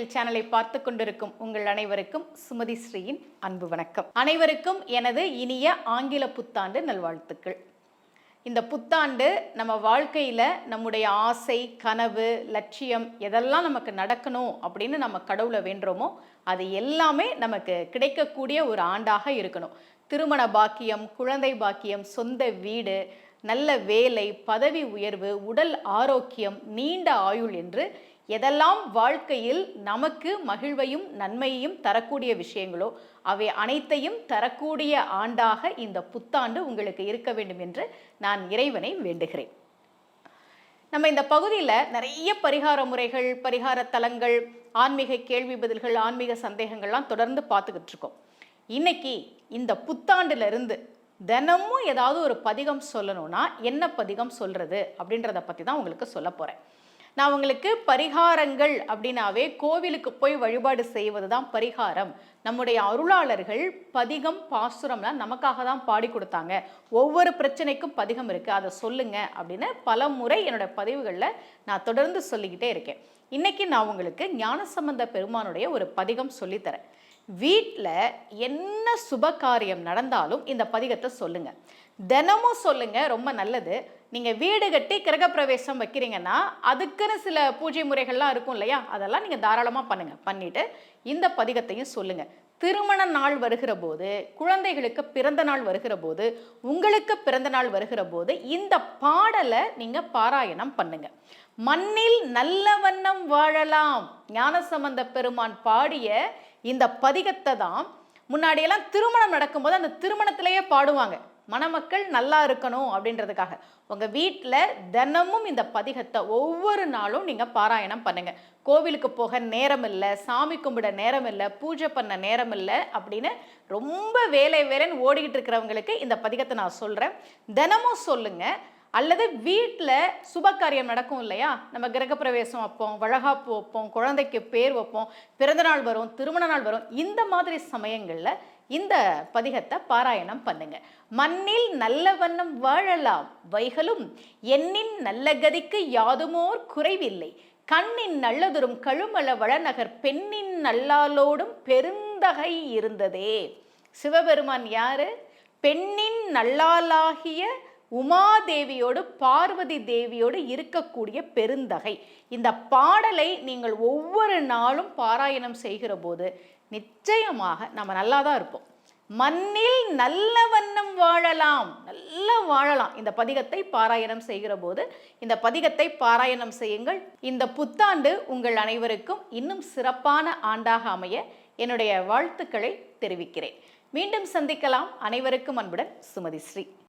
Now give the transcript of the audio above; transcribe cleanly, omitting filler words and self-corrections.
சமையல் சேனலை பார்த்து கொண்டிருக்கும் உங்கள் அனைவருக்கும் சுமதி ஸ்ரீயின் அன்பு வணக்கம். அனைவருக்கும் எனது இனிய ஆங்கில புத்தாண்டு நல்வாழ்த்துக்கள். இந்த புத்தாண்டு நம்ம வாழ்க்கையில் நம்முடைய ஆசை, கனவு, லட்சியம் எதெல்லாம் நமக்கு நடக்கணும் அப்படின்னு நம்ம கடவுளை வேண்டுறோமோ அது எல்லாமே நமக்கு கிடைக்கக்கூடிய ஒரு ஆண்டாக இருக்கணும். திருமண பாக்கியம், குழந்தை பாக்கியம், சொந்த வீடு, நல்ல வேலை, பதவி உயர்வு, உடல் ஆரோக்கியம், நீண்ட ஆயுள் என்று எதெல்லாம் வாழ்க்கையில் நமக்கு மகிழ்வையும் நன்மையையும் தரக்கூடிய விஷயங்களோ அவை அனைத்தையும் தரக்கூடிய ஆண்டாக இந்த புத்தாண்டு உங்களுக்கு இருக்க வேண்டும் என்று நான் இறைவனை வேண்டுகிறேன். நம்ம இந்த பகுதியில் நிறைய பரிகார முறைகள், பரிகார தலங்கள், ஆன்மீக கேள்வி பதில்கள், ஆன்மீக சந்தேகங்கள்லாம் தொடர்ந்து பார்த்துக்கிட்டு இருக்கோம். இன்னைக்கு இந்த புத்தாண்டுல இருந்து தினமும் ஏதாவது ஒரு பதிகம் சொல்லணும்னா என்ன பதிகம் சொல்றது அப்படின்றத பற்றி தான் உங்களுக்கு சொல்ல போகிறேன். நான் உங்களுக்கு பரிகாரங்கள் அப்படின்னாவே கோவிலுக்கு போய் வழிபாடு செய்வது தான் பரிகாரம். நம்முடைய அருளாளர்கள் பதிகம், பாசுரம்லாம் நமக்காக தான் பாடி கொடுத்தாங்க. ஒவ்வொரு பிரச்சனைக்கும் பதிகம் இருக்குது, அதை சொல்லுங்க அப்படின்னு பல முறை என்னோட பதிவுகளில் நான் தொடர்ந்து சொல்லிக்கிட்டே இருக்கேன். இன்னைக்கு நான் உங்களுக்கு ஞானசம்பந்த பெருமானுடைய ஒரு பதிகம் சொல்லித்தரேன். வீட்டில் என்ன சுப காரியம் நடந்தாலும் இந்த பதிகத்தை சொல்லுங்க, தினமும் சொல்லுங்க, ரொம்ப நல்லது. நீங்கள் வீடு கட்டி கிரகப்பிரவேசம் வைக்கிறீங்கன்னா அதுக்குன்னு சில பூஜை முறைகள்லாம் இருக்கும் இல்லையா, அதெல்லாம் நீங்கள் தாராளமாக பண்ணுங்க. பண்ணிட்டு இந்த பதிகத்தையும் சொல்லுங்க. திருமண நாள் வருகிற போது, குழந்தைகளுக்கு பிறந்த நாள் வருகிற போது, உங்களுக்கு பிறந்த நாள் வருகிற போது இந்த பாடலை நீங்கள் பாராயணம் பண்ணுங்க. மண்ணில் நல்ல வண்ணம் வாழலாம் ஞானசம்பந்த பெருமான் பாடிய இந்த பதிகத்தை தான் முன்னாடியெல்லாம் திருமணம் நடக்கும்போது அந்த திருமணத்திலேயே பாடுவாங்க. மணமக்கள் நல்லா இருக்கணும் அப்படின்றதுக்காக. உங்கள் வீட்டில் தினமும் இந்த பதிகத்தை ஒவ்வொரு நாளும் நீங்கள் பாராயணம் பண்ணுங்கள். கோவிலுக்கு போக நேரம் இல்லை, சாமி கும்பிட நேரம் இல்லை, பூஜை பண்ண நேரம் இல்லை அப்படின்னு ரொம்ப வேலைன்னு ஓடிக்கிட்டு இருக்கிறவங்களுக்கு இந்த பதிகத்தை நான் சொல்கிறேன். தினமும் சொல்லுங்கள். அல்லது வீட்டில் சுபகாரியம் நடக்கும் இல்லையா, நம்ம கிரகப்பிரவேசம் வைப்போம், வளகாப்பு வைப்போம், குழந்தைக்கு பேர் வைப்போம், பிறந்தநாள் வரும், திருமண நாள் வரும், இந்த மாதிரி சமயங்களில் இந்த பதிகத்தை பாராயணம் பண்ணுங்க. மண்ணில் நல்ல வண்ணம் வாழலாம் வைகளும் எண்ணின் நல்ல கதிக்கு யாதுமோர் குறைவில்லை, கண்ணின் நல்லதுரும் கழுமல வளநகர் பெண்ணின் நல்லாலோடும் பெருந்தகை இருந்ததே. சிவபெருமான் யாரு? பெண்ணின் நல்லாலாகிய உமாதேவியோடு பார்வதி தேவியோடு இருக்கக்கூடிய பெருந்தகை. இந்த பாடலை நீங்கள் ஒவ்வொரு நாளும் பாராயணம் செய்கிற போது நிச்சயமாக நம்ம நல்லா தான் இருப்போம். மண்ணில் நல்ல வண்ணம் வாழலாம், நல்லா வாழலாம். இந்த பதிகத்தை பாராயணம் செய்கிற போது இந்த பதிகத்தை பாராயணம் செய்யுங்கள். இந்த புத்தாண்டு உங்கள் அனைவருக்கும் இன்னும் சிறப்பான ஆண்டாக அமைய என்னுடைய வாழ்த்துக்களை தெரிவிக்கிறேன். மீண்டும் சந்திக்கலாம். அனைவருக்கும் அன்புடன் சுமதி ஸ்ரீ.